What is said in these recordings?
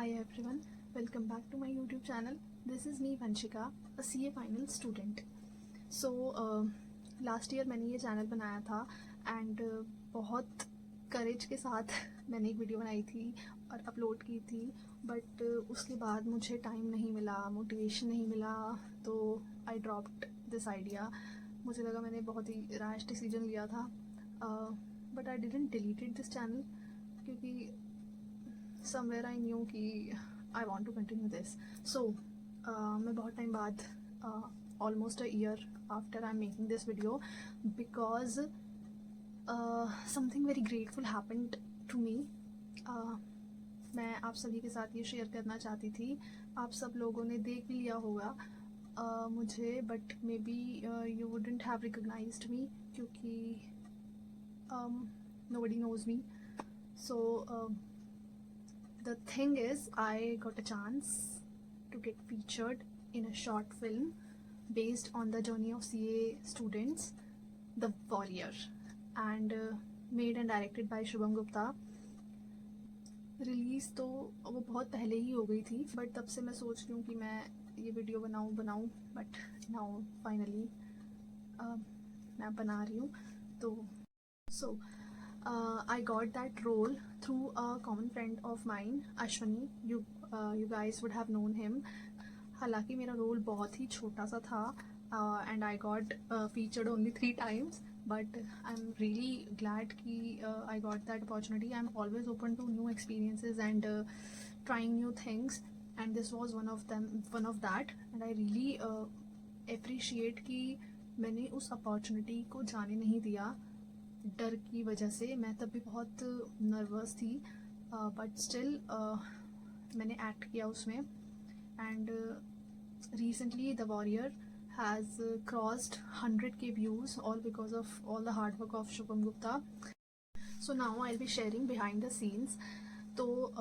Hi everyone, welcome back to my YouTube channel. This is me Vanshika, a CA final student. So last year मैंने ये channel बनाया था and बहुत करेज के साथ मैंने एक वीडियो बनाई थी और अपलोड की थी, बट उसके बाद मुझे टाइम नहीं मिला, मोटिवेशन नहीं मिला, तो आई ड्रॉप्ड दिस आइडिया. मुझे लगा मैंने बहुत ही रैश डिसीजन लिया था, but I didn't deleted this channel क्योंकि somewhere I knew कि I want to continue this. So मैं बहुत टाइम बाद almost a year after I'm making this video, because something very grateful happened to me. मैं आप सभी के साथ ये शेयर करना चाहती थी. आप सब लोगों ने देख भी लिया होगा मुझे, but maybe you wouldn't have recognized me क्योंकि nobody knows me. So the thing is, I got a chance to get featured in a short film based on the journey of CA students, The Warrior, and made and directed by Shubham Gupta. Release तो वो बहुत पहले ही हो गई थी, but तब से मैं सोच रही हूँ कि मैं ये वीडियो बनाऊँ, बट नाउ फाइनली मैं बना रही हूँ. तो I got that role through a common friend of mine, Ashwani. You guys would have known him. हालांकि मेरा रोल बहुत ही छोटा सा था and I got featured only 3 times, but I'm really glad कि I got that opportunity. I'm always open to new experiences and trying new things, and this was one of that, and I really appreciate कि मैंने उस opportunity को जाने नहीं दिया. डर की वजह से मैं तब भी बहुत नर्वस थी, बट स्टिल मैंने एक्ट किया उसमें. And recently the warrior has crossed 100K views, all because of all the hard work of Shubham Gupta. So now I will be sharing behind the scenes. तो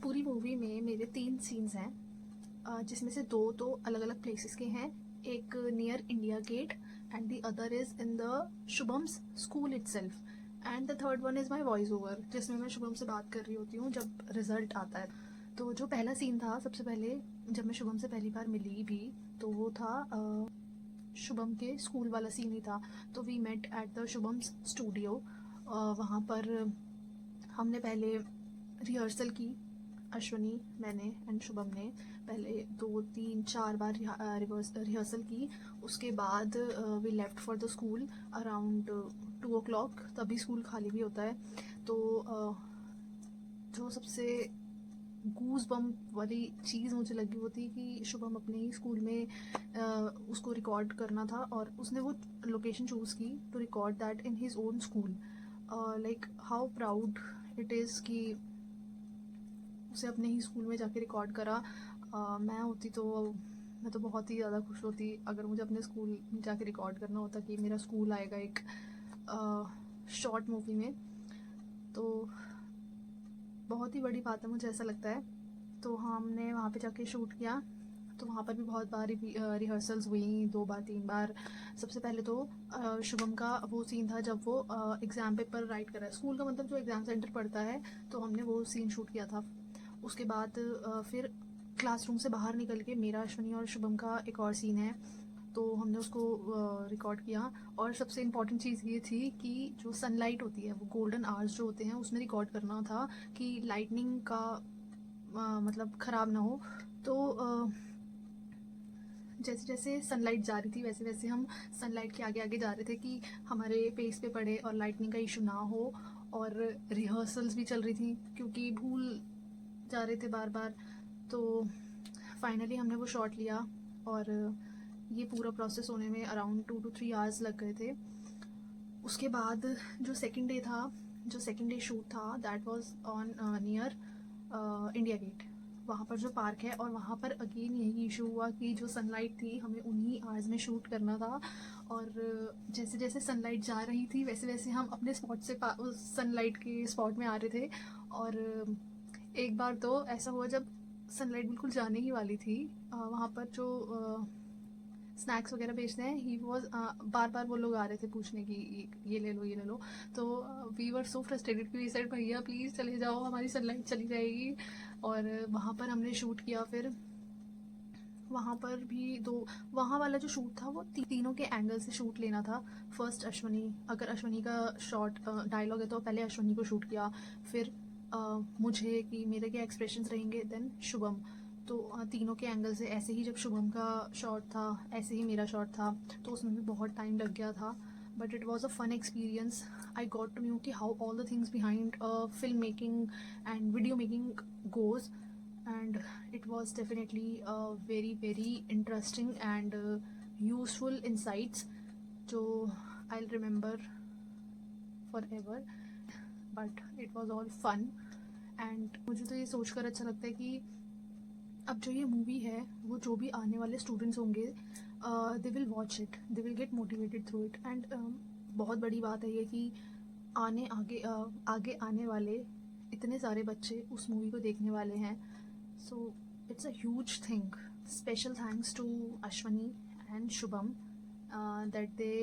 पूरी मूवी में मेरे 3 सीन्स हैं, जिसमें से 2 तो अलग अलग प्लेसेस के हैं. एक near India Gate and the other is in the Shubham's school itself, and the third one is my voice over, जिसमें मैं शुभम से बात कर रही होती हूँ जब रिज़ल्ट आता है. तो जो पहला सीन था, सबसे पहले जब मैं शुभम से पहली बार मिली भी, तो वो था शुभम के स्कूल वाला सीन ही था. तो we met at the Shubham's studio. वहाँ पर हमने पहले रिहर्सल की, अश्वनी, मैंने एंड शुभम ने पहले 2, 3, 4 बार रिहर्सल की. उसके बाद we left for the school around 2 o'clock. तभी स्कूल खाली भी होता है. तो जो सबसे गूज बम वाली चीज़ मुझे लगी वो थी कि शुभम अपने ही स्कूल में उसको रिकॉर्ड करना था, और उसने वो लोकेशन चूज़ की to record that in his own school. Like how proud it is कि उसे अपने ही स्कूल में जाके रिकॉर्ड करा. मैं होती तो मैं तो बहुत ही ज़्यादा खुश होती अगर मुझे अपने स्कूल में जाके रिकॉर्ड करना होता कि मेरा स्कूल आएगा एक शॉर्ट मूवी में. तो बहुत ही बड़ी बात है, मुझे ऐसा लगता है. तो हमने वहाँ पे जाके शूट किया. तो वहाँ पर भी बहुत बार रिहर्सल्स हुई, 2 बार 3 बार. सबसे पहले तो शुभम का वो सीन था जब वो एग्ज़ाम पेपर राइट कर रहा है. स्कूल का मतलब जो एग्ज़ाम सेंटर पड़ता है, तो हमने वो सीन शूट किया था. उसके बाद फिर क्लासरूम से बाहर निकल के मेरा, अश्वनी और शुभम का एक और सीन है, तो हमने उसको रिकॉर्ड किया. और सबसे इम्पॉर्टेंट चीज़ ये थी कि जो सनलाइट होती है, वो गोल्डन आवर्स जो होते हैं, उसमें रिकॉर्ड करना था कि लाइटनिंग का मतलब ख़राब ना हो. तो जैसे जैसे सनलाइट जा रही थी, वैसे वैसे हम सनलाइट के आगे आगे जा रहे थे कि हमारे फेस पे पड़े और लाइटनिंग का इशू ना हो. और रिहर्सल्स भी चल रही थी क्योंकि भूल जा रहे थे बार बार. तो फाइनली हमने वो शॉट लिया, और ये पूरा प्रोसेस होने में अराउंड 2 to 3 hours लग गए थे. उसके बाद जो सेकंड डे शूट था, that was on near India Gate. वहाँ पर जो पार्क है, और वहाँ पर अगेन यही इशू हुआ कि जो सनलाइट थी, हमें उन्हीं आवर्स में शूट करना था. और जैसे जैसे सनलाइट जा रही थी, वैसे वैसे हम अपने स्पॉट से उस सनलाइट के स्पॉट में आ रहे थे. और एक बार तो ऐसा हुआ जब सनलाइट बिल्कुल जाने ही वाली थी, वहाँ पर जो स्नैक्स वगैरह बेचते हैं, ही वॉज बार बार वो लोग आ रहे थे पूछने की ये ले लो ये ले लो, तो वी वर सो फ्रस्ट्रेटेड कि सर भैया प्लीज़ चले जाओ, हमारी सनलाइट चली जाएगी। और वहाँ पर हमने शूट किया। फिर वहाँ पर भी वहाँ वाला जो शूट था वो तीनों के एंगल से शूट लेना था। फर्स्ट अश्वनी, अगर अश्वनी का शॉर्ट डायलॉग है तो पहले अश्वनी को शूट किया, फिर मुझे कि मेरे क्या एक्सप्रेशंस रहेंगे, देन शुभम। तो तीनों के एंगल से ऐसे ही जब शुभम का शॉट था ऐसे ही मेरा शॉट था, तो उसमें भी बहुत टाइम लग गया था। But it was a fun experience. I got to knew कि how all the things behind film making and video making goes, and it was definitely a very interesting and useful insights, so I'll remember forever, but it was all fun। and मुझे तो ये सोचकर अच्छा लगता है कि अब जो ये मूवी है वो जो भी आने वाले स्टूडेंट्स होंगे they will watch it, they will get motivated through it. And बहुत बड़ी बात है ये कि आगे आने वाले इतने सारे बच्चे उस मूवी को देखने वाले हैं। So it's a huge thing. Special thanks to Ashwani and Shubham that they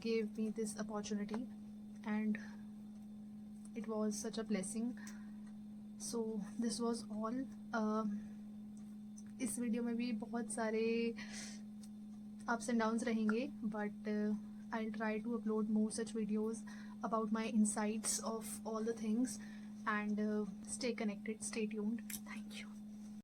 gave me this opportunity, and it was such a blessing. So this was all. इस वीडियो में भी बहुत सारे ups and downs रहेंगे, but I'll try to upload more such videos about my insights of all the things, and stay connected, stay tuned. Thank you.